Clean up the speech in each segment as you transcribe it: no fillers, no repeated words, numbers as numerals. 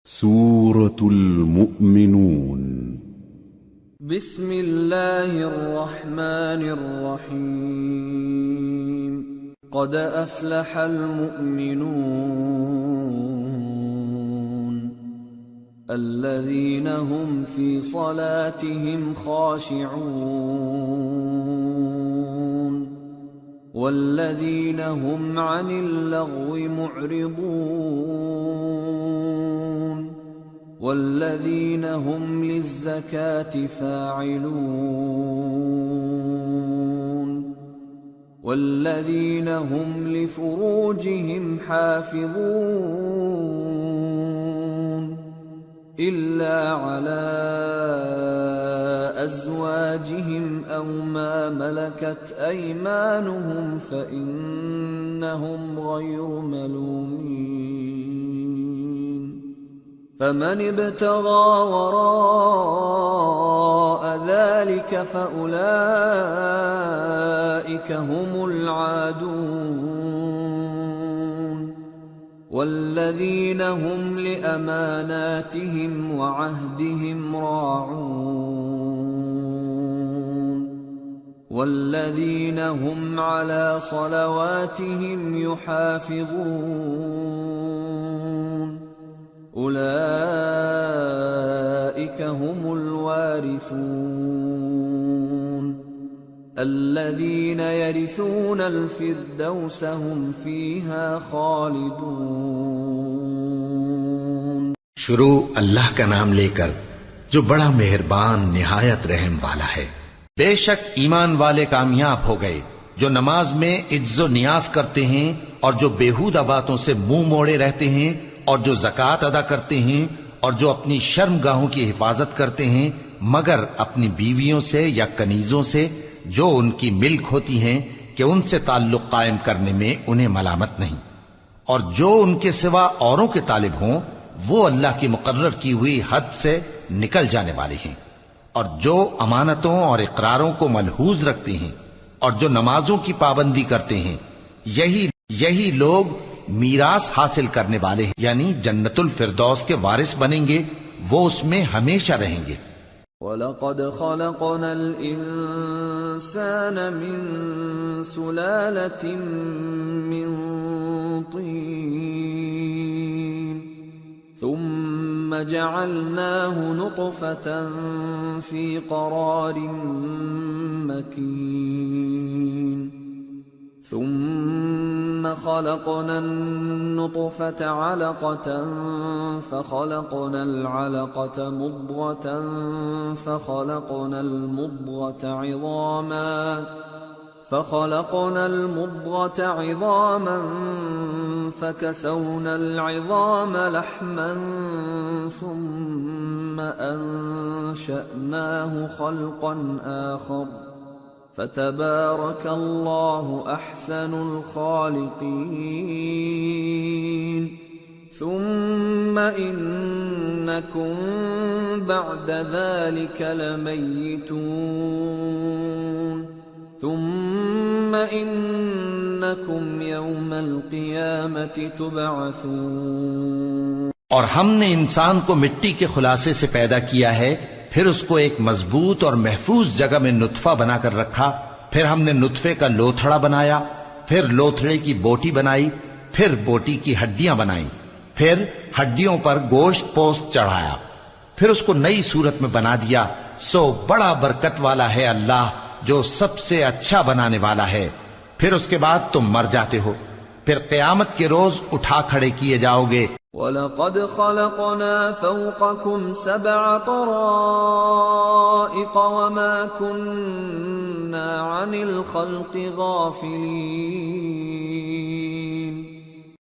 سورة المؤمنون بسم الله الرحمن الرحيم قد أفلح المؤمنون الذين هم في صلاتهم خاشعون والذين هم عن اللغو معرضون والذين هم للزكاة فاعلون والذين هم لفروجهم حافظون إلا على أزواجهم أو ما ملكت أيمانهم فإنهم غير ملومين فمن ابتغى وراء ذلك فأولئك هم العادون والذين هم لأماناتهم وعهدهم راعون والذين هم على صلواتهم يحافظون أولئك هم الوارثون الذين يرثون الفردوس هم فيها خالدون۔ شروع اللہ کا نام لے کر جو بڑا مہربان نہایت رحم والا ہے۔ بے شک ایمان والے کامیاب ہو گئے جو نماز میں عجز و نیاز کرتے ہیں اور جو بیہودہ باتوں سے منہ موڑے رہتے ہیں اور جو زکوٰۃ ادا کرتے ہیں اور جو اپنی شرم گاہوں کی حفاظت کرتے ہیں مگر اپنی بیویوں سے یا کنیزوں سے جو ان کی ملک ہوتی ہیں کہ ان سے تعلق قائم کرنے میں انہیں ملامت نہیں، اور جو ان کے سوا اوروں کے طالب ہوں وہ اللہ کی مقرر کی ہوئی حد سے نکل جانے والے ہیں، اور جو امانتوں اور اقراروں کو ملحوظ رکھتے ہیں اور جو نمازوں کی پابندی کرتے ہیں یہی لوگ میراث حاصل کرنے والے ہیں، یعنی جنت الفردوس کے وارث بنیں گے، وہ اس میں ہمیشہ رہیں گے۔ وَلَقَدْ خَلَقْنَا الْإِنسَانَ مِنْ سُلَالَةٍ مِّن طِينٍ ثُمَّ جَعَلْنَاهُ نُطْفَةً فِي قَرَارٍ مَّكِينٍ ثم خلقنا النطفة علقة فخلقنا العلقة مضغة فخلقنا المضغة عظاما فكسونا العظام لحما ثم أنشأناه خلقا آخر فتبارك الله أحسن الخالقين ثم إنكم بعد ذلك لميتون ثم إنكم يوم القيامة تبعثون۔ اور ہم نے انسان کو مٹی کے خلاصے سے پیدا کیا ہے، پھر اس کو ایک مضبوط اور محفوظ جگہ میں نطفہ بنا کر رکھا، پھر ہم نے نطفے کا لوتھڑا بنایا، پھر لوتھڑے کی بوٹی بنائی، پھر بوٹی کی ہڈیاں بنائیں، پھر ہڈیوں پر گوشت پوست چڑھایا، پھر اس کو نئی صورت میں بنا دیا۔ سو بڑا برکت والا ہے اللہ جو سب سے اچھا بنانے والا ہے۔ پھر اس کے بعد تم مر جاتے ہو، پھر قیامت کے روز اٹھا کھڑے کیے جاؤ گے۔ وَلَقَدْ خَلَقْنَا فَوْقَكُمْ سَبْعَ طَرَائِقَ وَمَا كُنَّا عَنِ الْخَلْقِ غَافِلِينَ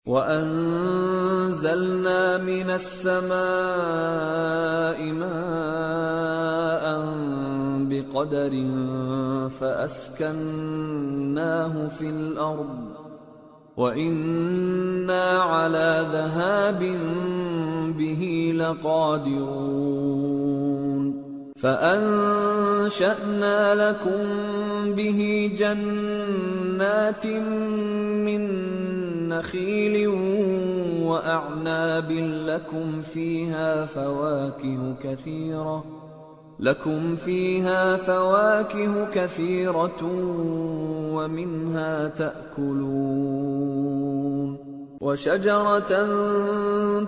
وَأَنزَلْنَا مِنَ السَّمَاءِ مَاءً بِقَدَرٍ فَأَسْكَنَّاهُ فِي الْأَرْضِ وَإِنَّا عَلَى ذَهَابٍ بِهِ لَقَادِرُونَ فَأَنشَأْنَا لَكُم بِهِ جَنَّاتٍ مِّن نخيل وأعناب لكم فيها فواكه كثيرة ومنها تأكلون وشجرة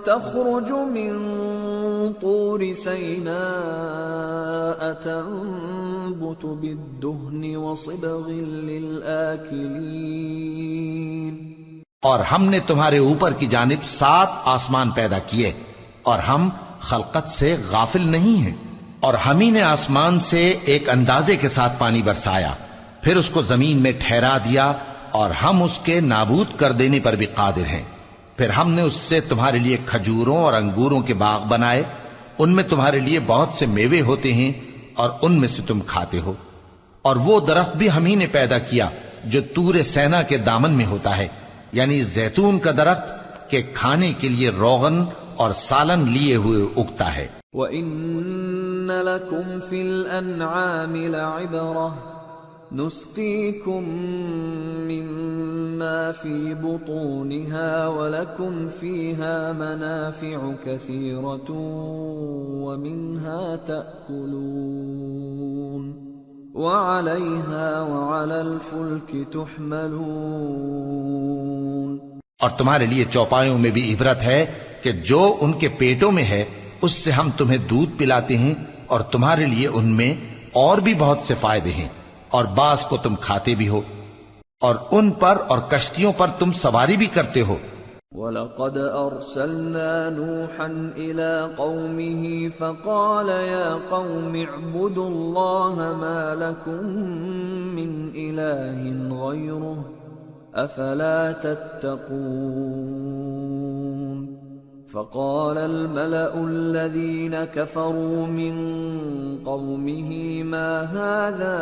تخرج من طور سيناء تنبت بالدهن وصبغ للآكلين اور ہم نے تمہارے اوپر کی جانب 7 آسمان پیدا کیے اور ہم خلقت سے غافل نہیں ہیں، اور ہم ہی نے آسمان سے ایک اندازے کے ساتھ پانی برسایا، پھر اس کو زمین میں ٹھہرا دیا، اور ہم اس کے نابود کر دینے پر بھی قادر ہیں۔ پھر ہم نے اس سے تمہارے لیے کھجوروں اور انگوروں کے باغ بنائے، ان میں تمہارے لیے بہت سے میوے ہوتے ہیں اور ان میں سے تم کھاتے ہو۔ اور وہ درخت بھی ہم ہی نے پیدا کیا جو طور سینا کے دامن میں ہوتا ہے، یعنی زیتون کا درخت کہ کھانے کے لیے روغن اور سالن لیے ہوئے اگتا ہے۔ وَإِنَّ لَكُمْ فِي الْأَنْعَامِ لَعِبْرَةً نُسْقِيكُم مِّمَّا فِي بُطُونِهَا وَلَكُمْ فِيهَا مَنَافِعُ كَثِيرَةٌ وَمِنْهَا تَأْكُلُونَ وَعَلَيْهَا وَعَلَى الْفُلْكِ تُحْمَلُونَ اور تمہارے لیے چوپایوں میں بھی عبرت ہے کہ جو ان کے پیٹوں میں ہے اس سے ہم تمہیں دودھ پلاتے ہیں، اور تمہارے لیے ان میں اور بھی بہت سے فائدے ہیں، اور بعض کو تم کھاتے بھی ہو، اور ان پر اور کشتیوں پر تم سواری بھی کرتے ہو۔ وَلَقَدْ أَرْسَلْنَا نُوحًا إِلَىٰ قَوْمِهِ فَقَالَ يَا قَوْمِ اعْبُدُوا اللَّهَ مَا لَكُم مِّنْ إِلَٰهٍ غَيْرُهُ أَفَلَا تَتَّقُونَ فَقَالَ الْمَلَأُ الَّذِينَ كَفَرُوا مِن قَوْمِهِ مَا هَٰذَا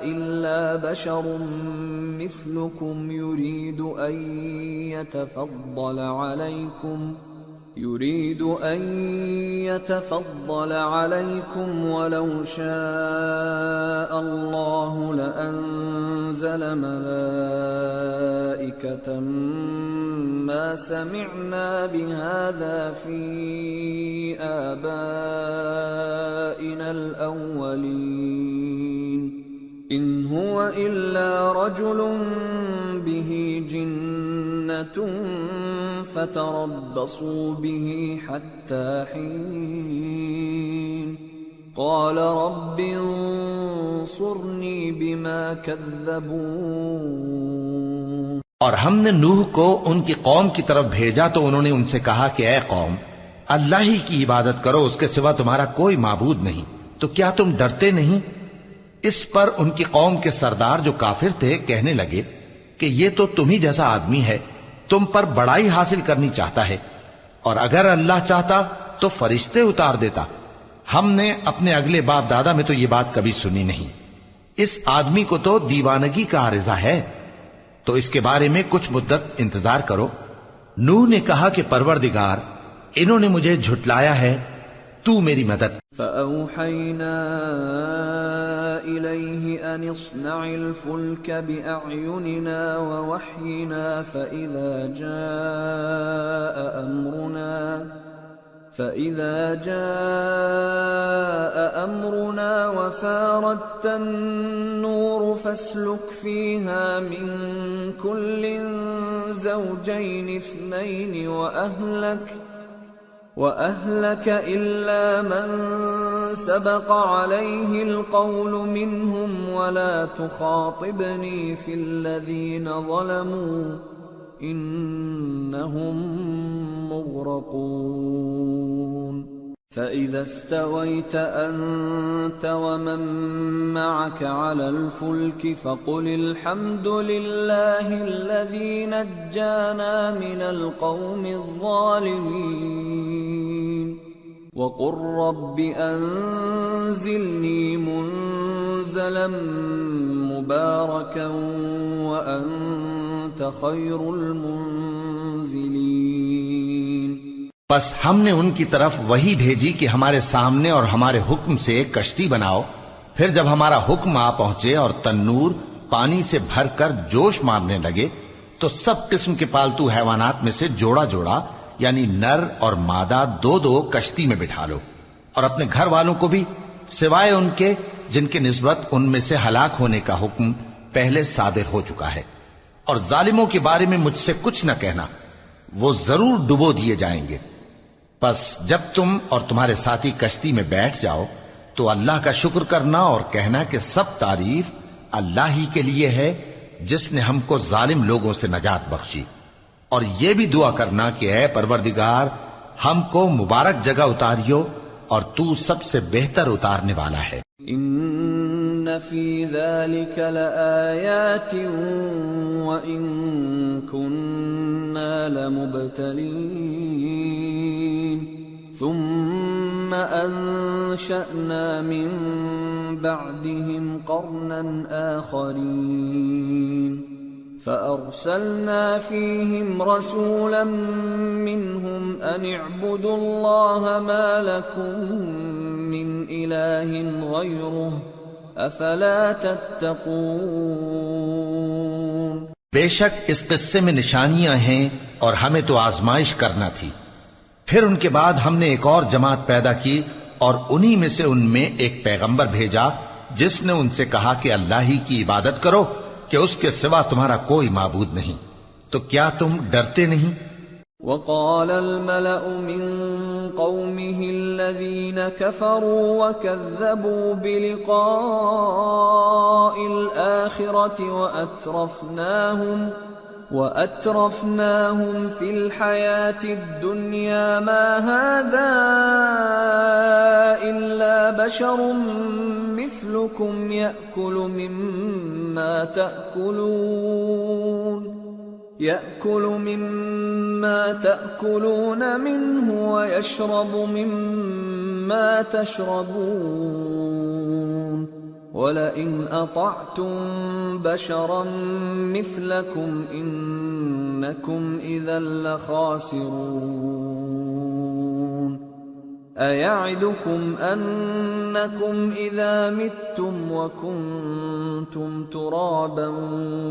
إِلَّا بَشَرٌ مِّثْلُكُمْ يُرِيدُ أَن يَتَفَضَّلَ عَلَيْكُمْ وَلَوْ شَاءَ اللَّهُ لَأَنزَلَ مَلَائِكَةً مَّا سَمِعْنَا بِهَٰذَا فِي آبَائِنَا الْأَوَّلِينَ إِنْ هُوَ إِلَّا رَجُلٌ بِهِ جِنَّةٌ فَتَرَبَّصُوا بِهِ حَتَّىٰ حِينٍ قَالَ رَبِّ انصُرْنِي بِمَا كَذَّبُونِ اور ہم نے نوح کو ان کی قوم کی طرف بھیجا تو انہوں نے ان سے کہا کہ اے قوم، اللہ ہی کی عبادت کرو، اس کے سوا تمہارا کوئی معبود نہیں، تو کیا تم ڈرتے نہیں؟ اس پر ان کی قوم کے سردار جو کافر تھے کہنے لگے کہ یہ تو تم ہی جیسا آدمی ہے، تم پر بڑائی حاصل کرنی چاہتا ہے، اور اگر اللہ چاہتا تو فرشتے اتار دیتا۔ ہم نے اپنے اگلے باپ دادا میں تو یہ بات کبھی سنی نہیں، اس آدمی کو تو دیوانگی کا عارضہ ہے، تو اس کے بارے میں کچھ مدت انتظار کرو۔ نوح نے کہا کہ پروردگار، انہوں نے مجھے جھٹلایا ہے، تو میری مدد۔ فَأَوْحَيْنَا إِلَيْهِ أَنِ اصْنَعِ الْفُلْكَ بِأَعْيُنِنَا وَوَحْيِنَا فَإِذَا جَاءَ أَمْرُنَا وَفَارَتِ النُّورُ فَاسْلُكْ فِيهَا مِن كُلٍّ زَوْجَيْنِ اثْنَيْنِ وَأَهْلَكَ إِلَّا مَن سَبَقَ عَلَيْهِ الْقَوْلُ مِنْهُمْ وَلَا تُخَاطِبْنِي فِي الَّذِينَ ظَلَمُوا إِنَّهُمْ مُغْرَقُونَ فَإِذَا اسْتَوَيْتَ أَنْتَ وَمَن مَّعَكَ عَلَى الْفُلْكِ فَقُلِ الْحَمْدُ لِلَّهِ الَّذِي نَجَّانَا مِنَ الْقَوْمِ الظَّالِمِينَ وَقُل رَّبِّ أَنزِلْنِي مُنزَلًا مُبَارَكًا وَأَنتَ خَيْرُ الْمُنزِلِينَ۔ بس ہم نے ان کی طرف وہی بھیجی کہ ہمارے سامنے اور ہمارے حکم سے ایک کشتی بناؤ، پھر جب ہمارا حکم آ پہنچے اور تنور پانی سے بھر کر جوش مارنے لگے تو سب قسم کے پالتو حیوانات میں سے جوڑا جوڑا یعنی نر اور مادہ دو دو کشتی میں بٹھا لو، اور اپنے گھر والوں کو بھی سوائے ان کے جن کی نسبت ان میں سے ہلاک ہونے کا حکم پہلے صادر ہو چکا ہے، اور ظالموں کے بارے میں مجھ سے کچھ نہ کہنا، وہ ضرور ڈبو دیے جائیں گے۔ پس جب تم اور تمہارے ساتھی کشتی میں بیٹھ جاؤ تو اللہ کا شکر کرنا اور کہنا کہ سب تعریف اللہ ہی کے لیے ہے جس نے ہم کو ظالم لوگوں سے نجات بخشی، اور یہ بھی دعا کرنا کہ اے پروردگار ہم کو مبارک جگہ اتاریو اور تو سب سے بہتر اتارنے والا ہے۔ ان فی ذلک لآیات وان کننا لمبتلین ثم انشأنا من بعدهم قرنا آخرین فأرسلنا فيهم رسولا منهم أن اعبدوا الله ما لكم من إله غيره أفلا تتقون۔ بے شک اس قصے میں نشانیاں ہیں اور ہمیں تو آزمائش کرنا تھی، پھر ان کے بعد ہم نے ایک اور جماعت پیدا کی اور انہی میں سے ان میں ایک پیغمبر بھیجا جس نے ان سے کہا کہ اللہ ہی کی عبادت کرو کہ اس کے سوا تمہارا کوئی معبود نہیں، تو کیا تم ڈرتے نہیں؟ وقال الملأ من قومه الذين كفروا وكذبوا بلقاء الآخرة وأترفناهم في الحياة الدنيا ما هذا إلا بشر مثلكم يأكل مما تأكلون منه ويشرب مما تشربون ولئن أطعتم بشرا مثلكم إنكم إذا لخاسرون أيعدكم أنكم إذا متم وكنتم ترابا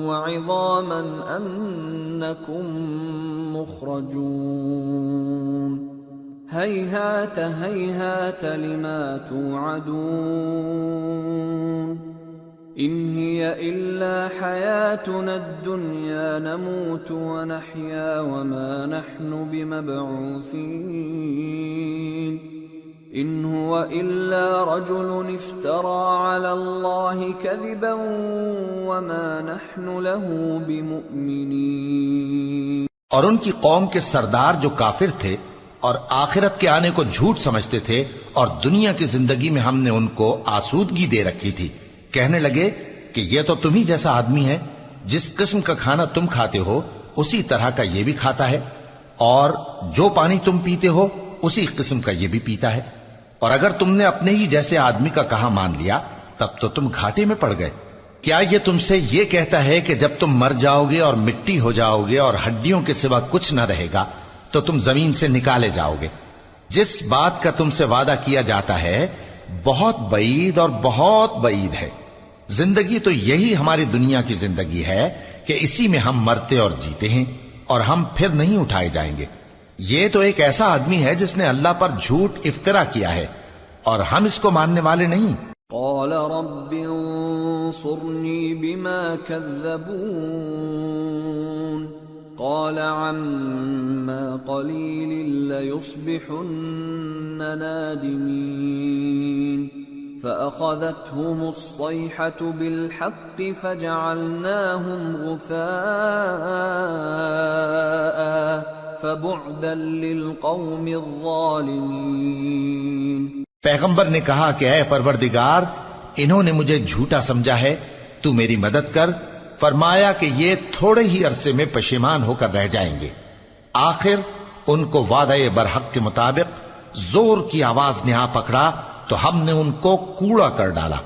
وعظاما أنكم مخرجون هيهات هيهات لما توعدون إن هي إلا حياتنا الدنيا نموت ونحيا وما نحن بمبعوثين إن هو إلا رجل افترى على الله كذبا وما نحن له بمؤمنين۔ اور ان کی قوم کے سردار جو کافر تھے اور آخرت کے آنے کو جھوٹ سمجھتے تھے اور دنیا کی زندگی میں ہم نے ان کو آسودگی دے رکھی تھی، کہنے لگے کہ یہ تو تم ہی جیسا آدمی ہے، جس قسم کا کھانا تم کھاتے ہو اسی طرح کا یہ بھی کھاتا ہے، اور جو پانی تم پیتے ہو اسی قسم کا یہ بھی پیتا ہے، اور اگر تم نے اپنے ہی جیسے آدمی کا کہا مان لیا تب تو تم گھاٹے میں پڑ گئے۔ کیا یہ تم سے یہ کہتا ہے کہ جب تم مر جاؤ گے اور مٹی ہو جاؤ گے اور ہڈیوں کے سوا کچھ نہ رہے گا تو تم زمین سے نکالے جاؤ گے؟ جس بات کا تم سے وعدہ کیا جاتا ہے بہت بعید اور بہت بعید ہے۔ زندگی تو یہی ہماری دنیا کی زندگی ہے کہ اسی میں ہم مرتے اور جیتے ہیں اور ہم پھر نہیں اٹھائے جائیں گے۔ یہ تو ایک ایسا آدمی ہے جس نے اللہ پر جھوٹ افطرا کیا ہے اور ہم اس کو ماننے والے نہیں۔ قال رب انصرني بما كذبون قال عما قليل ليصبحن نادمين فأخذتهم الصيحة بالحق فجعلناهم غثاء فبعدا للقوم الظالمين۔ پیغمبر نے کہا کہ اے پروردگار انہوں نے مجھے جھوٹا سمجھا ہے، تو میری مدد کر۔ فرمایا کہ یہ تھوڑے ہی عرصے میں پشیمان ہو کر رہ جائیں گے۔ آخر ان کو وعدہ برحق کے مطابق زور کی آواز نے آ پکڑا تو ہم نے ان کو کوڑا کر ڈالا،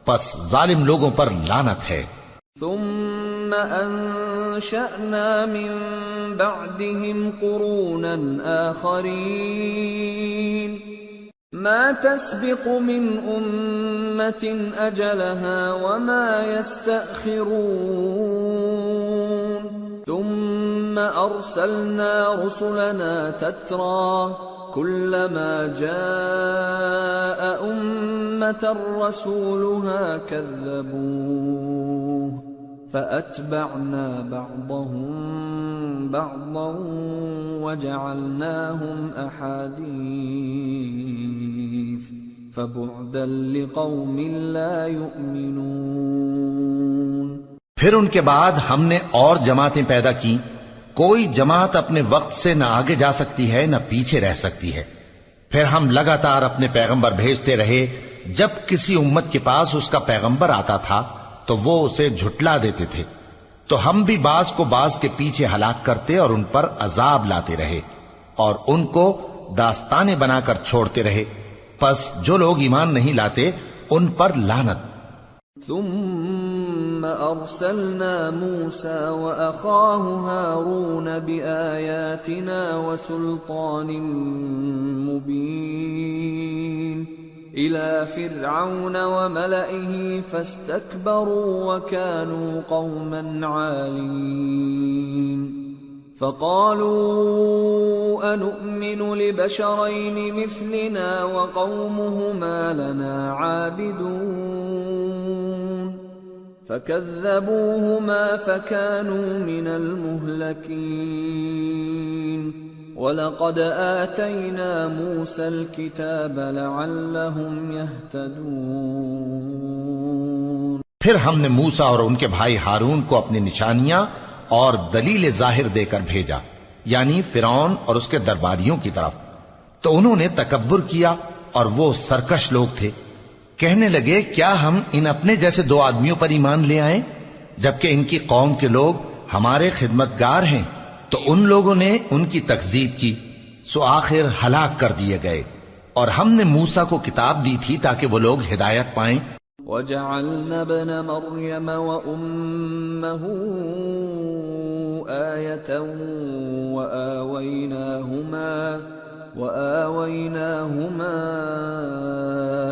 پس ظالم لوگوں پر لعنت ہے۔ ثم انشأنا من بعدهم قرونا آخرين ما تسبق من أمة أجلها وما يستأخرون ثم أرسلنا رسلنا تترى كلما جاء أمة رسولها كذبوه فأتبعنا بعضهم بعضا وجعلناهم أحاديث فبعدا لقوم لا يؤمنون۔ پھر ان کے بعد ہم نے اور جماعتیں پیدا کی، کوئی جماعت اپنے وقت سے نہ آگے جا سکتی ہے نہ پیچھے رہ سکتی ہے۔ پھر ہم لگاتار اپنے پیغمبر بھیجتے رہے، جب کسی امت کے پاس اس کا پیغمبر آتا تھا تو وہ اسے جھٹلا دیتے تھے، تو ہم بھی بعض کو بعض کے پیچھے ہلاک کرتے اور ان پر عذاب لاتے رہے اور ان کو داستانیں بنا کر چھوڑتے رہے۔ پس جو لوگ ایمان نہیں لاتے ان پر لعنت۔ ثم أرسلنا موسى وأخاه هارون بآياتنا وسلطان مبين إلى فرعون وملئه فاستكبروا وكانوا قوما عالين فقالوا أنؤمن لبشرين مثلنا وقومهما لنا عابدون فكذبوهما فكانوا من المهلكين وَلَقَدْ آتَيْنَا مُوسَى الْكِتَابَ لَعَلَّهُمْ يَهْتَدُونَ۔ پھر ہم نے موسیٰ اور ان کے بھائی ہارون کو اپنی نشانیاں اور دلیل ظاہر دے کر بھیجا، یعنی فرعون اور اس کے درباریوں کی طرف، تو انہوں نے تکبر کیا اور وہ سرکش لوگ تھے۔ کہنے لگے کیا ہم ان اپنے جیسے دو آدمیوں پر ایمان لے آئیں جبکہ ان کی قوم کے لوگ ہمارے خدمتگار ہیں؟ تو ان لوگوں نے ان کی تکذیب کی، سو آخر ہلاک کر دیے گئے۔ اور ہم نے موسیٰ کو کتاب دی تھی تاکہ وہ لوگ ہدایت پائیں۔ وَجَعَلْنَا ابْنَ مَرْيَمَ وَأُمَّهُ آيَةً وَآوَيْنَاهُمَا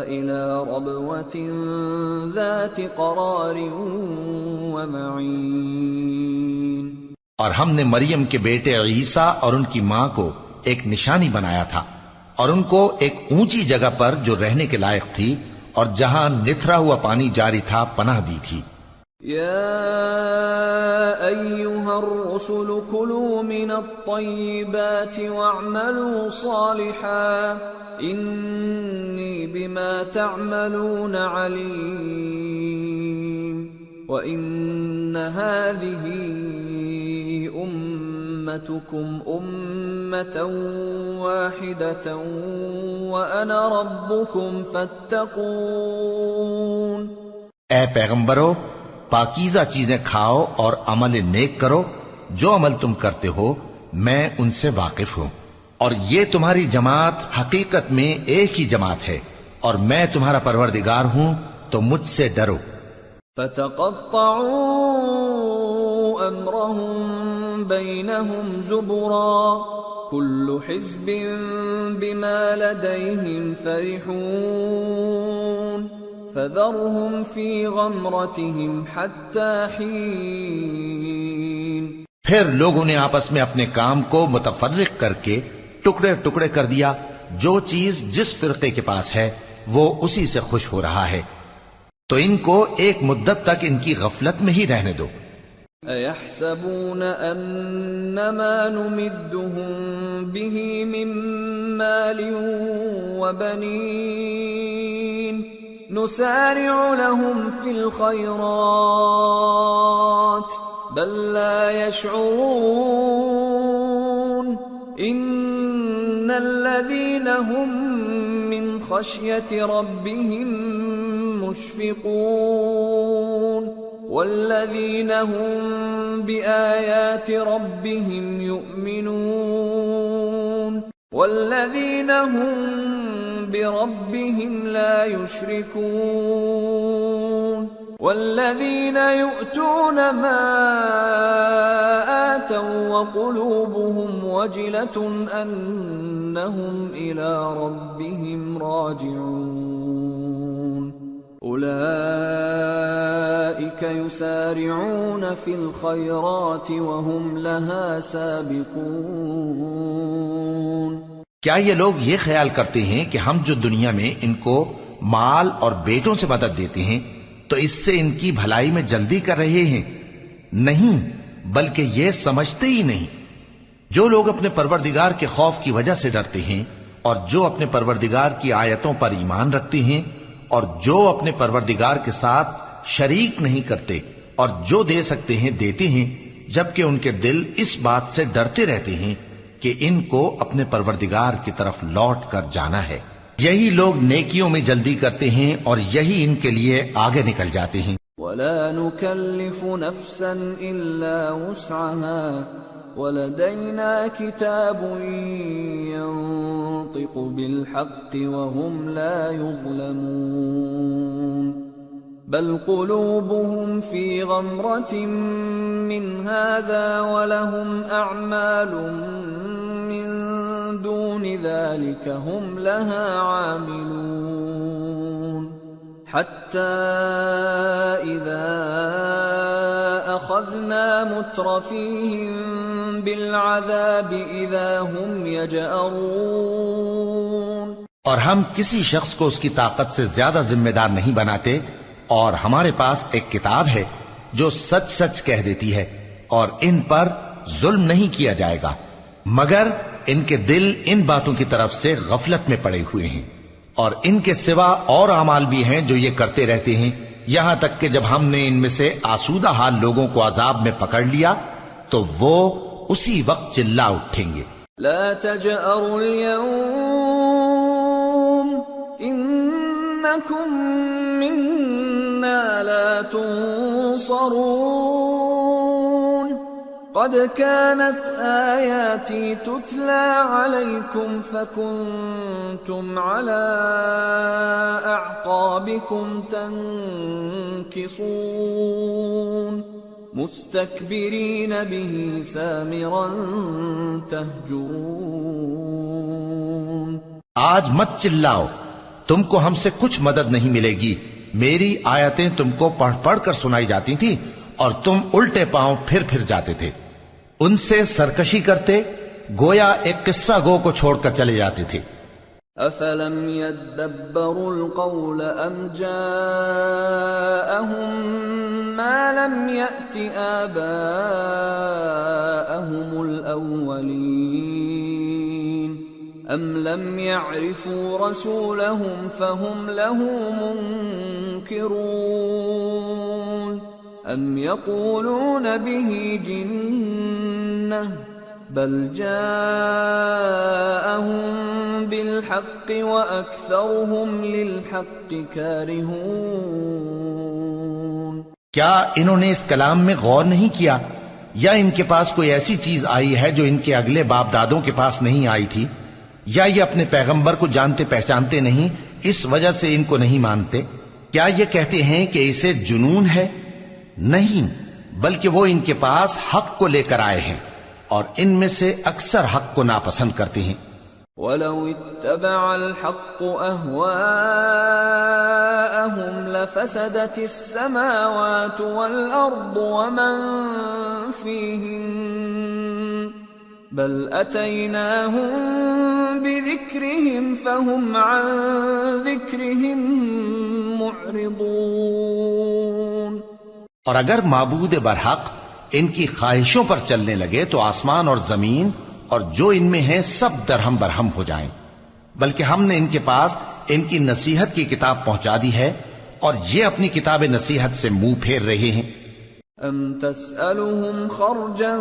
إِلَى رَبْوَةٍ ذَاتِ قَرَارٍ وَمَعِينٍ۔ اور ہم نے مریم کے بیٹے عیسیٰ اور ان کی ماں کو ایک نشانی بنایا تھا اور ان کو ایک اونچی جگہ پر جو رہنے کے لائق تھی اور جہاں نتھرا ہوا پانی جاری تھا پناہ دی تھی۔ یا ایھا الرسل کلوا من الطیبات واعملوا صالحا انی بما تعملون علیم وَإِنَّ هَذِهِ أُمَّتُكُمْ أُمَّةً وَاحِدَةً وَأَنَا رَبُّكُمْ فَاتَّقُونِ۔ اے پیغمبرو، پاکیزہ چیزیں کھاؤ اور عمل نیک کرو، جو عمل تم کرتے ہو میں ان سے واقف ہوں، اور یہ تمہاری جماعت حقیقت میں ایک ہی جماعت ہے اور میں تمہارا پروردگار ہوں، تو مجھ سے ڈرو۔ فَتَقَطَّعُوا أَمْرَهُمْ بَيْنَهُمْ زُبُرًا كُلُّ حِزْبٍ بِمَا لَدَيْهِمْ فَرِحُونَ فَذَرْهُمْ فِي غَمْرَتِهِمْ حَتَّى حِينٍ۔ پھر لوگوں نے آپس میں اپنے کام کو متفرق کر کے ٹکڑے ٹکڑے کر دیا، جو چیز جس فرقے کے پاس ہے وہ اسی سے خوش ہو رہا ہے، تو ان کو ایک مدت تک ان کی غفلت میں ہی رہنے دو۔ أَيَحْسَبُونَ أَنَّمَا نُمِدُّهُم بِهِ مِن مَّالٍ وَبَنِينَ نُسَارِعُ لَهُمْ فِي الْخَيْرَاتِ بَل لَّا يَشْعُرُونَ إِنَّ الَّذِينَ هُم مِّن خَشْيَةِ رَبِّهِم مشفقون والذین هم بآیات ربهم یؤمنون والذین هم بربهم لا یشرکون والذین یؤتون ما آتوا وقلوبهم وجلة أنهم إلى ربهم راجعون۔ أولئك أولئك يسارعون في الخيرات وهم لها سابقون۔ کیا یہ لوگ یہ خیال کرتے ہیں کہ ہم جو دنیا میں ان کو مال اور بیٹوں سے مدد دیتے ہیں تو اس سے ان کی بھلائی میں جلدی کر رہے ہیں؟ نہیں، بلکہ یہ سمجھتے ہی نہیں۔ جو لوگ اپنے پروردگار کے خوف کی وجہ سے ڈرتے ہیں اور جو اپنے پروردگار کی آیتوں پر ایمان رکھتے ہیں اور جو اپنے پروردگار کے ساتھ شریک نہیں کرتے اور جو دے سکتے ہیں دیتے ہیں، جبکہ ان کے دل اس بات سے ڈرتے رہتے ہیں کہ ان کو اپنے پروردگار کی طرف لوٹ کر جانا ہے، یہی لوگ نیکیوں میں جلدی کرتے ہیں اور یہی ان کے لیے آگے نکل جاتے ہیں۔ ولا نكلف نفسا إلا وسعها ولدينا كتاب ينطق بالحق وهم لا يظلمون بل قلوبهم في غمرة من هذا ولهم أعمال من دون ذلك هم لها عاملون حتى إذا أخذنا مترفيهم بالعذاب إذا هم يجأرون۔ اور ہم کسی شخص کو اس کی طاقت سے زیادہ ذمہ دار نہیں بناتے، اور ہمارے پاس ایک کتاب ہے جو سچ سچ کہہ دیتی ہے، اور ان پر ظلم نہیں کیا جائے گا، مگر ان کے دل ان باتوں کی طرف سے غفلت میں پڑے ہوئے ہیں، اور ان کے سوا اور اعمال بھی ہیں جو یہ کرتے رہتے ہیں، یہاں تک کہ جب ہم نے ان میں سے آسودہ حال لوگوں کو عذاب میں پکڑ لیا تو وہ اسی وقت چلا اٹھیں گے۔ لا تجأروا اليوم إنكم منا لا تنصرون قد كانت آياتي تتلى عليكم فكنتم على أعقابكم تنكصون مستكبرين به سامرا تهجرون۔ آج مت چلاؤ، تم کو ہم سے کچھ مدد نہیں ملے گی، میری آیتیں تم کو پڑھ پڑھ کر سنائی جاتی تھی اور تم الٹے پاؤں پھر پھر جاتے تھے، ان سے سرکشی کرتے گویا ایک قصہ گو کو چھوڑ کر چلے جاتے تھے۔ افلم يدبروا القول ام جاءهم ما لم يأت آباءهم الأولين ام لم يعرفوا رسولهم فهم له منكرون ام يقولون به جنة بل جاءهم بالحق وأكثرهم للحق كارهون۔ کیا انہوں نے اس کلام میں غور نہیں کیا، یا ان کے پاس کوئی ایسی چیز آئی ہے جو ان کے اگلے باپ دادوں کے پاس نہیں آئی تھی، یا یہ اپنے پیغمبر کو جانتے پہچانتے نہیں اس وجہ سے ان کو نہیں مانتے؟ کیا یہ کہتے ہیں کہ اسے جنون ہے؟ نہیں، بلکہ وہ ان کے پاس حق کو لے کر آئے ہیں اور ان میں سے اکثر حق کو ناپسند کرتے ہیں۔ وَلَوِ اتَّبَعَ الْحَقُّ أَهْوَاءَهُمْ لَفَسَدَتِ السَّمَاوَاتُ وَالْأَرْضُ وَمَنْ فِيهِنَّ بَلْ أَتَيْنَاهُمْ بِذِكْرِهِمْ فَهُمْ عَنْ ذِكْرِهِمْ مُعْرِضُونَ۔ اور اگر معبود برحق ان کی خواہشوں پر چلنے لگے تو آسمان اور زمین اور جو ان میں ہیں سب درہم برہم ہو جائیں، بلکہ ہم نے ان کے پاس ان کی نصیحت کی کتاب پہنچا دی ہے اور یہ اپنی کتاب نصیحت سے منہ پھیر رہے ہیں۔ ام تسألهم خرجا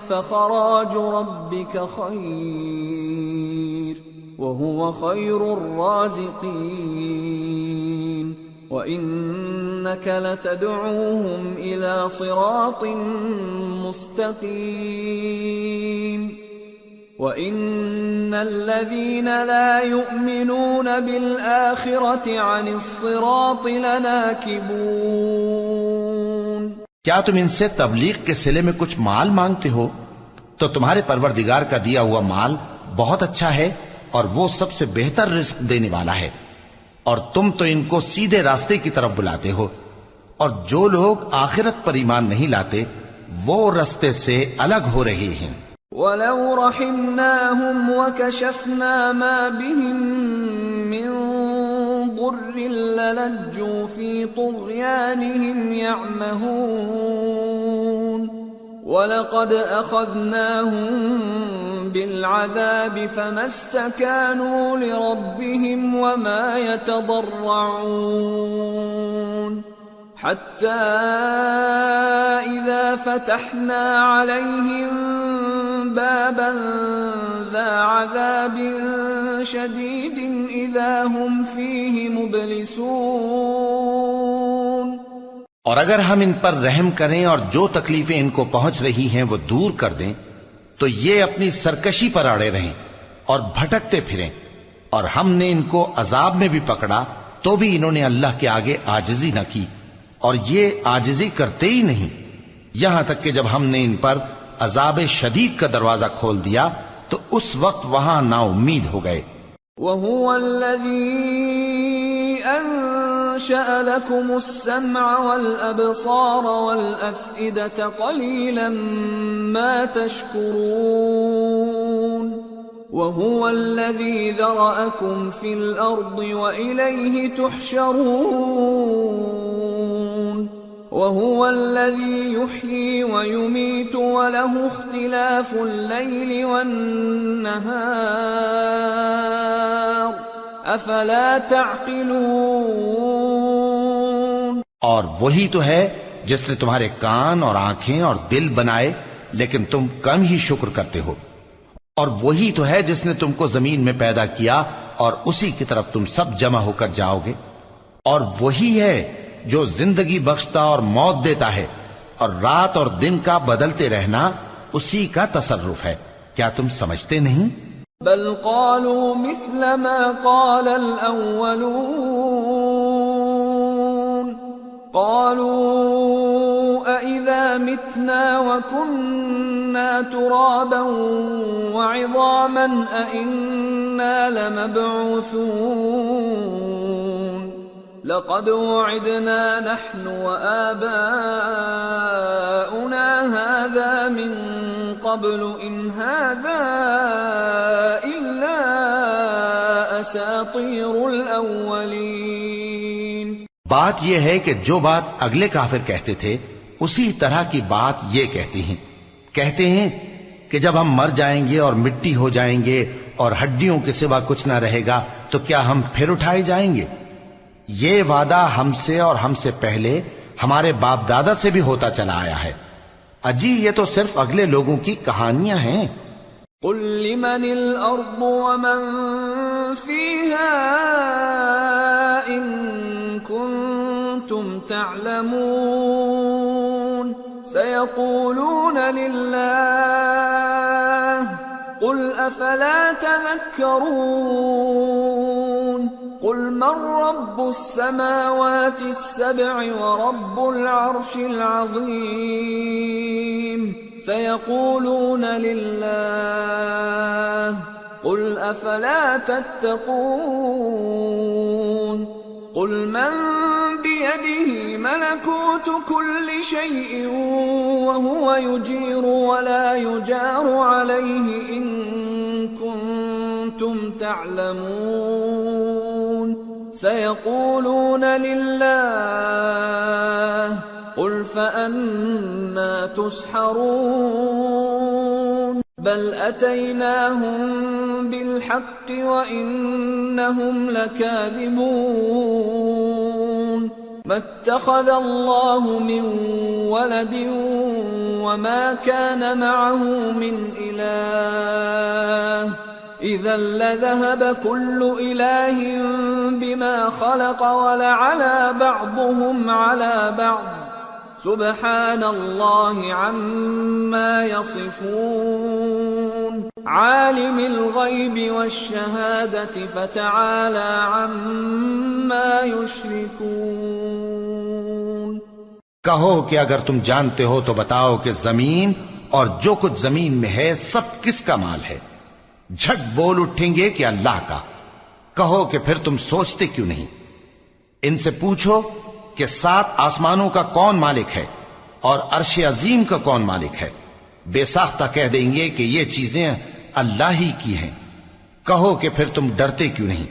فخراج ربك خير وهو خير الرازقين وإنك لتدعوهم إلى صراط مستقيم وإن الذين لا يؤمنون بالآخرة عن الصراط لناكبون۔ کیا تم ان سے تبلیغ کے صلے میں کچھ مال مانگتے ہو؟ تو تمہارے پروردگار کا دیا ہوا مال بہت اچھا ہے اور وہ سب سے بہتر رزق دینے والا ہے، اور تم تو ان کو سیدھے راستے کی طرف بلاتے ہو، اور جو لوگ آخرت پر ایمان نہیں لاتے وہ رستے سے الگ ہو رہے ہیں. وَلَوْ رَحِمْنَاهُمْ وَكَشَفْنَا مَا بِهِمْ مِنْ ضُرٍّ لَلَجُّوا فِي طُغْيَانِهِمْ يَعْمَهُونَ وَلَقَدْ أَخَذْنَاهُمْ بِالْعَذَابِ فَمَا اسْتَكَانُوا لِرَبِّهِمْ وَمَا يَتَضَرَّعُونَ حَتَّى إِذَا فَتَحْنَا عَلَيْهِمْ بَابًا ذَا عَذَابٍ شَدِيدٍ إِذَا هُمْ فِيهِ مُبْلِسُونَ. اور اگر ہم ان پر رحم کریں اور جو تکلیفیں ان کو پہنچ رہی ہیں وہ دور کر دیں تو یہ اپنی سرکشی پر اڑے رہیں اور بھٹکتے پھریں، اور ہم نے ان کو عذاب میں بھی پکڑا تو بھی انہوں نے اللہ کے آگے عاجزی نہ کی، اور یہ عاجزی کرتے ہی نہیں، یہاں تک کہ جب ہم نے ان پر عذاب شدید کا دروازہ کھول دیا تو اس وقت وہاں نا امید ہو گئے. وَهُوَ الَّذِي أَنشَأَ لَكُمُ السَّمْعَ وَالْأَبْصَارَ وَالْأَفْئِدَةَ قَلِيلًا مَا تَشْكُرُونَ. وَهُوَ الَّذِي ذَرَأَكُمْ فِي الْأَرْضِ وَإِلَيْهِ تُحْشَرُونَ. وَهُوَ الَّذِي يُحْيِي وَيُمِيتُ وَلَهُ اخْتِلَافُ اللَّيْلِ وَالنَّهَارِ أَفَلَا تَعْقِلُونَ. اور وہی تو ہے جس نے تمہارے کان اور آنکھیں اور دل بنائے لیکن تم کم ہی شکر کرتے ہو، اور وہی تو ہے جس نے تم کو زمین میں پیدا کیا اور اسی کی طرف تم سب جمع ہو کر جاؤ گے، اور وہی ہے جو زندگی بخشتا اور موت دیتا ہے، اور رات اور دن کا بدلتے رہنا اسی کا تصرف ہے. کیا تم سمجھتے نہیں؟ بل قالوا مثل ما قال الأولون قالوا أإذا متنا وكنا ترابا وعظاما أإنا لمبعوثون لقد وعدنا نحن وآباؤنا هذا من قبل إن هذا إلا أساطير الأولين. بات یہ ہے کہ جو بات اگلے کافر کہتے تھے اسی طرح کی بات یہ کہتے ہیں کہ جب ہم مر جائیں گے اور مٹی ہو جائیں گے اور ہڈیوں کے سوا کچھ نہ رہے گا تو کیا ہم پھر اٹھائے جائیں گے؟ یہ وعدہ ہم سے اور ہم سے پہلے ہمارے باپ دادا سے بھی ہوتا چلا آیا ہے. اجی یہ تو صرف اگلے لوگوں کی کہانیاں ہیں. قل لمن الأرض ومن فيها إن كنتم تعلمون سيقولون لله قل أفلا تذكرون قل من رب السماوات السبع ورب العرش العظيم سيقولون لله قل أفلا تتقون قل من بيده ملكوت كل شيء وهو يجير ولا يجار عليه إن كنتم تعلمون سيقولون لله قل فأنا تسحرون بل أتيناهم بالحق وإنهم لكاذبون ما اتخذ الله من ولد وما كان معه من إله إذا لذهب كل إله بما خلق ولعلى بعضهم على بعض سبحان الله عما يصفون عالم الغيب والشهادة فتعالى عما يشركون. کہو کہ اگر تم جانتے ہو تو بتاؤ کہ زمین اور جو کچھ زمین میں ہے سب کس کا مال ہے؟ جھٹ بول اٹھیں گے کہ اللہ کا. کہو کہ پھر تم سوچتے کیوں نہیں؟ ان سے پوچھو کہ 7 آسمانوں کا کون مالک ہے اور عرش عظیم کا کون مالک ہے؟ بے ساختہ کہہ دیں گے کہ یہ چیزیں اللہ ہی کی ہیں۔ کہو کہ پھر تم ڈرتے کیوں نہیں؟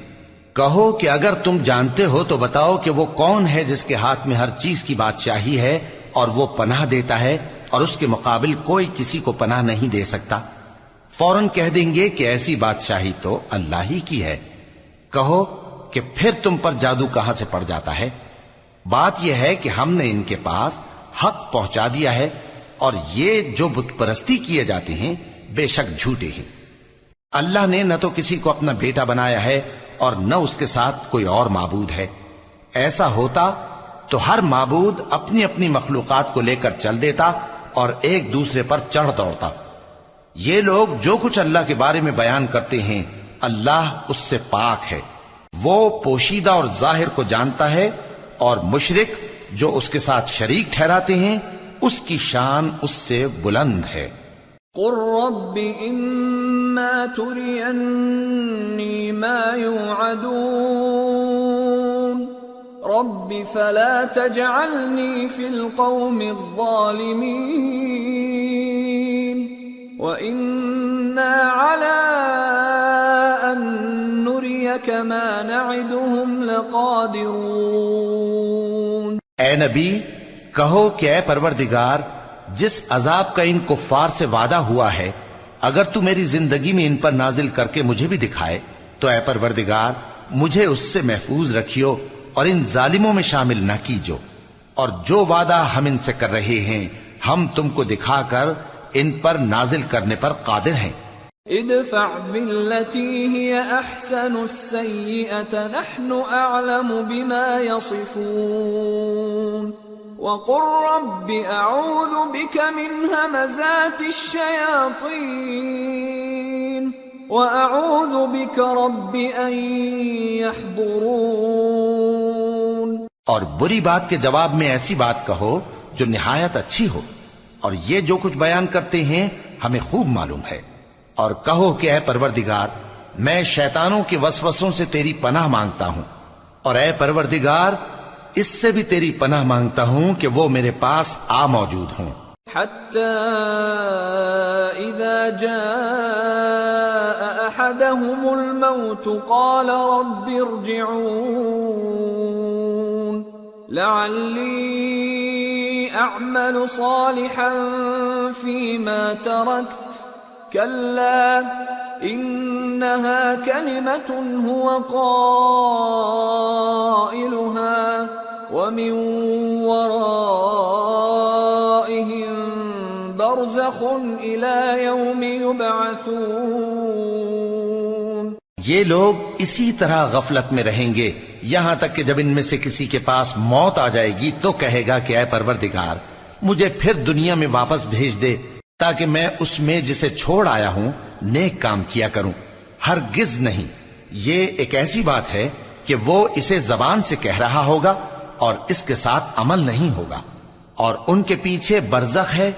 کہو کہ اگر تم جانتے ہو تو بتاؤ کہ وہ کون ہے جس کے ہاتھ میں ہر چیز کی بادشاہی ہے اور وہ پناہ دیتا ہے اور اس کے مقابل کوئی کسی کو پناہ نہیں دے سکتا۔ فوراً کہہ دیں گے کہ ایسی بادشاہی تو اللہ ہی کی ہے۔ کہو کہ پھر تم پر جادو کہاں سے پڑ جاتا ہے؟ بات یہ ہے کہ ہم نے ان کے پاس حق پہنچا دیا ہے، اور یہ جو بت پرستی کیے جاتے ہیں بے شک جھوٹے ہیں۔ اللہ نے نہ تو کسی کو اپنا بیٹا بنایا ہے اور نہ اس کے ساتھ کوئی اور معبود ہے۔ ایسا ہوتا تو ہر معبود اپنی اپنی مخلوقات کو لے کر چل دیتا اور ایک دوسرے پر چڑھ دوڑتا۔ یہ لوگ جو کچھ اللہ کے بارے میں بیان کرتے ہیں اللہ اس سے پاک ہے، وہ پوشیدہ اور ظاہر کو جانتا ہے، اور مشرک جو اس کے ساتھ شریک ٹھہراتے ہیں اس کی شان اس سے بلند ہے۔ قل رب اما ترینی ما یوعدون رب فلا تجعلنی فی القوم الظالمین وإنا على أن نريك ما نعدهم لقادرون۔ اے نبی کہو کہ اے پروردگار، جس عذاب کا ان کفار سے وعدہ ہوا ہے اگر تو میری زندگی میں ان پر نازل کر کے مجھے بھی دکھائے تو اے پروردگار مجھے اس سے محفوظ رکھیو اور ان ظالموں میں شامل نہ کیجو، اور جو وعدہ ہم ان سے کر رہے ہیں ہم تم کو دکھا کر ان پر نازل کرنے پر قادر ہیں۔ ادفع بالتي هي احسن السيئة نحن اعلم بما يصفون وقل رب اعوذ بك من همزات الشياطين واعوذ بك رب ان يحضرون۔ اور بری بات کے جواب میں ایسی بات کہو جو نہایت اچھی ہو، اور یہ جو کچھ بیان کرتے ہیں ہمیں خوب معلوم ہے۔ اور کہو کہ اے پروردگار میں شیطانوں کے وسوسوں سے تیری پناہ مانگتا ہوں، اور اے پروردگار اس سے بھی تیری پناہ مانگتا ہوں کہ وہ میرے پاس آ موجود ہوں۔ حتى اذا جاء احدهم الموت قال رب ارجعون لعلی اعمل صالحا فيما تركت كلا انها كلمة هو قائلها ومن ورائهم برزخ الى يوم يبعثون۔ یہ لوگ اسی طرح غفلت میں رہیں گے یہاں تک کہ جب ان میں سے کسی کے پاس موت آ جائے گی تو کہے گا کہ اے پروردگار مجھے پھر دنیا میں واپس بھیج دے تاکہ میں اس میں جسے چھوڑ آیا ہوں نیک کام کیا کروں۔ ہرگز نہیں، یہ ایک ایسی بات ہے کہ وہ اسے زبان سے کہہ رہا ہوگا اور اس کے ساتھ عمل نہیں ہوگا، اور ان کے پیچھے برزخ ہے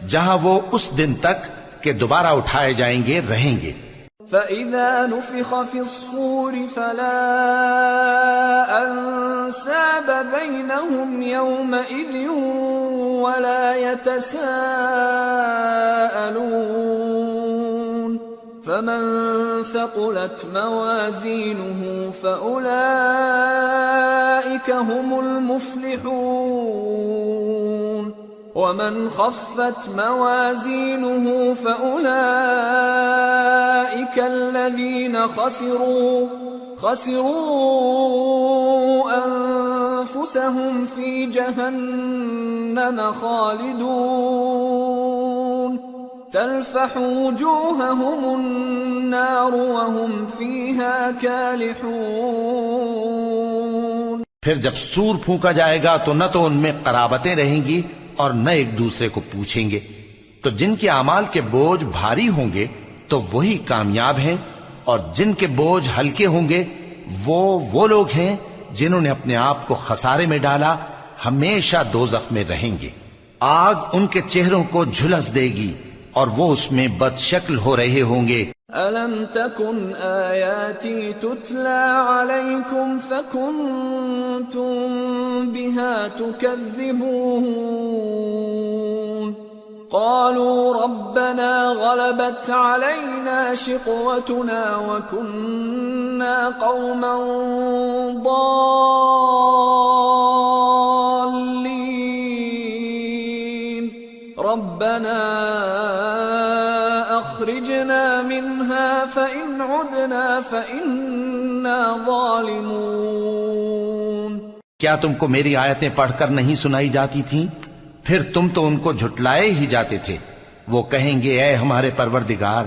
جہاں وہ اس دن تک کہ دوبارہ اٹھائے جائیں گے رہیں گے۔ فَإِذَا نُفِخَ فِي الصُّورِ فَلَا أَنْسَابَ بَيْنَهُمْ يَوْمَئِذٍ وَلَا يَتَسَاءَلُونَ فَمَنْ ثَقُلَتْ مَوَازِينُهُ فَأُولَئِكَ هُمُ الْمُفْلِحُونَ وَمَنْ خَفَّتْ مَوَازِينُهُ فَأُولَئِكَ الَّذِينَ خَسِرُوا أَنفُسَهُمْ فِي جَهَنَّمَ خَالِدُونَ تَلْفَحُ وُجُوهَهُمُ النَّارُ وَهُمْ فِيهَا كَالِحُونَ۔ پھر جب سور پھونکا جائے گا تو نہ تو ان میں قرابتیں رہیں گی اور نہ ایک دوسرے کو پوچھیں گے، تو جن کے اعمال کے بوجھ بھاری ہوں گے تو وہی کامیاب ہیں، اور جن کے بوجھ ہلکے ہوں گے وہ لوگ ہیں جنہوں نے اپنے آپ کو خسارے میں ڈالا، ہمیشہ دوزخ میں رہیں گے۔ آگ ان کے چہروں کو جھلس دے گی اور وہ اس میں بد شکل ہو رہے ہوں گے أَلَمْ تَكُنْ آيَاتِي تُتْلَى عَلَيْكُمْ فَكُنْتُمْ بِهَا تُكَذِّبُونَ قَالُوا رَبَّنَا غَلَبَتْ عَلَيْنَا شِقْوَتُنَا وَكُنَّا قَوْمًا ضَالِّينَ رَبَّنَا أَخْرِجْنَا مِنْهَا فَإِنْ عُدْنَا فَإِنَّا ظَالِمُونَ کیا تم کو میری آیتیں پڑھ کر نہیں سنائی جاتی تھیں؟ پھر تم تو ان کو جھٹلائے ہی جاتے تھے۔ وہ کہیں گے اے ہمارے پروردگار،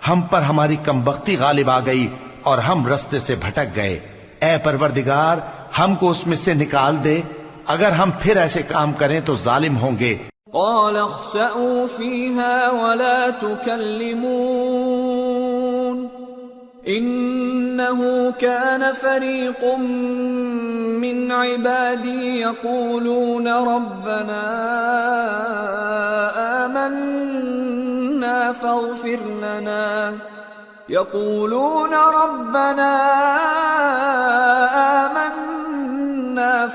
ہم پر ہماری کمبختی غالب آ گئی اور ہم رستے سے بھٹک گئے۔ اے پروردگار، ہم کو اس میں سے نکال دے، اگر ہم پھر ایسے کام کریں تو ظالم ہوں گے۔ قال اخسئوا فيها ولا تكلمون إنه كان فريق من عبادي يقولون ربنا آمنا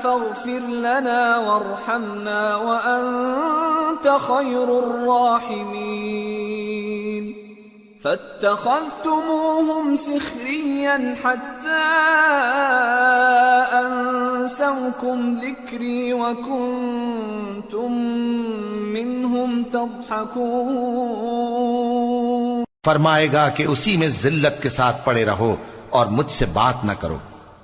فاغفر لنا وارحمنا وأنت خير الراحمين فاتخذتموهم سخريا حتى أنسوكم ذكري وكنتم منهم تضحكون۔ فرمائے گا کہ اسی میں ذلت کے ساتھ پڑے رہو اور مجھ سے بات نہ کرو۔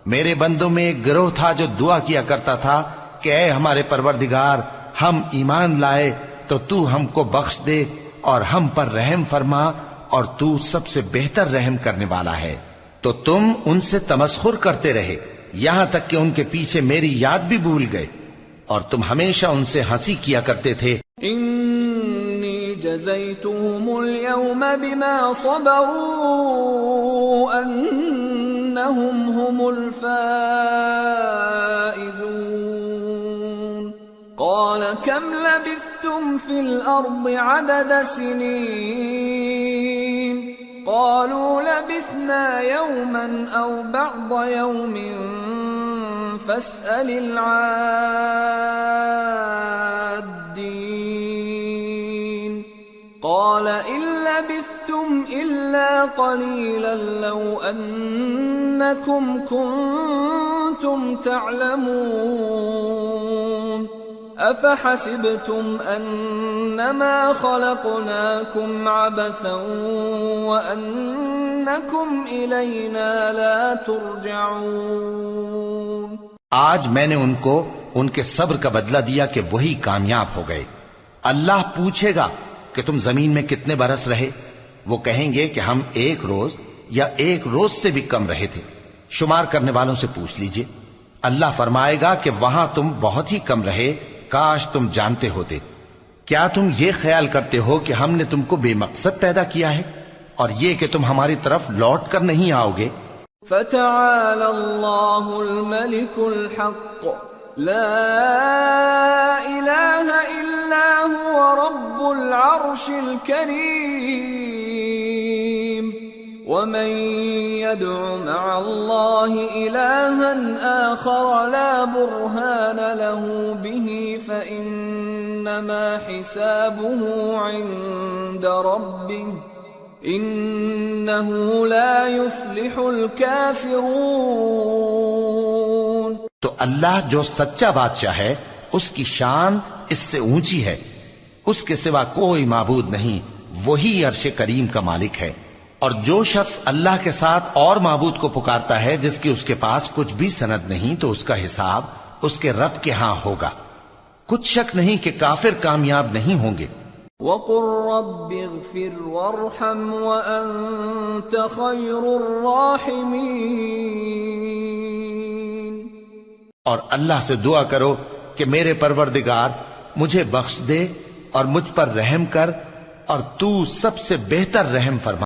میرے بندوں میں ایک گروہ تھا جو دعا کیا کرتا تھا کہ اے ہمارے پروردگار، ہم ایمان لائے تو تو ہم کو بخش دے اور ہم پر رحم فرما، اور تو سب سے بہتر رحم کرنے والا ہے۔ تو تم ان سے تمسخر کرتے رہے یہاں تک کہ ان کے پیچھے میری یاد بھی بھول گئے، اور تم ہمیشہ ان سے ہنسی کیا کرتے تھے۔ انی جزیتهم اليوم بما صبروا انہم هم الفائزون قال كم لبثتم في الارض عدد سنين قالوا لبثنا يوما او بعض يوم فاسأل العادين قال إن لبثتم إلا قليلا لو أنكم كنتم تعلمون أفحسبتم أنما خلقناكم عبثا وأنكم إلينا لا ترجعون۔ آج میں نے ان کو ان کے صبر کا بدلہ دیا کہ وہی کامیاب ہو گئے۔ اللہ پوچھے گا کہ تم زمین میں کتنے برس رہے؟ وہ کہیں گے کہ ہم ایک روز یا ایک روز سے بھی کم رہے تھے، شمار کرنے والوں سے پوچھ لیجئے۔ اللہ فرمائے گا کہ وہاں تم بہت ہی کم رہے، کاش تم جانتے ہوتے۔ کیا تم یہ خیال کرتے ہو کہ ہم نے تم کو بے مقصد پیدا کیا ہے اور یہ کہ تم ہماری طرف لوٹ کر نہیں آؤ گے؟ فتعالى الله الملك الحق لا إله إلا هو رب العرش الكريم ومن يدع مع الله إلها آخر لا برهان له به فإنما حسابه عند ربه انہ لا یفلح الکافرون۔ تو اللہ جو سچا بادشاہ ہے اس کی شان اس سے اونچی ہے، اس کے سوا کوئی معبود نہیں، وہی عرش کریم کا مالک ہے۔ اور جو شخص اللہ کے ساتھ اور معبود کو پکارتا ہے جس کی اس کے پاس کچھ بھی سند نہیں، تو اس کا حساب اس کے رب کے ہاں ہوگا۔ کچھ شک نہیں کہ کافر کامیاب نہیں ہوں گے۔ وَقُلْ رَبِّ اغْفِرْ وَارْحَمْ وَأَنْتَ خَيْرُ الرَّاحِمِينَ۔ اور اللہ سے دعا کرو کہ میرے پروردگار مجھے بخش دے اور مجھ پر رحم کر، اور تو سب سے بہتر رحم فرما۔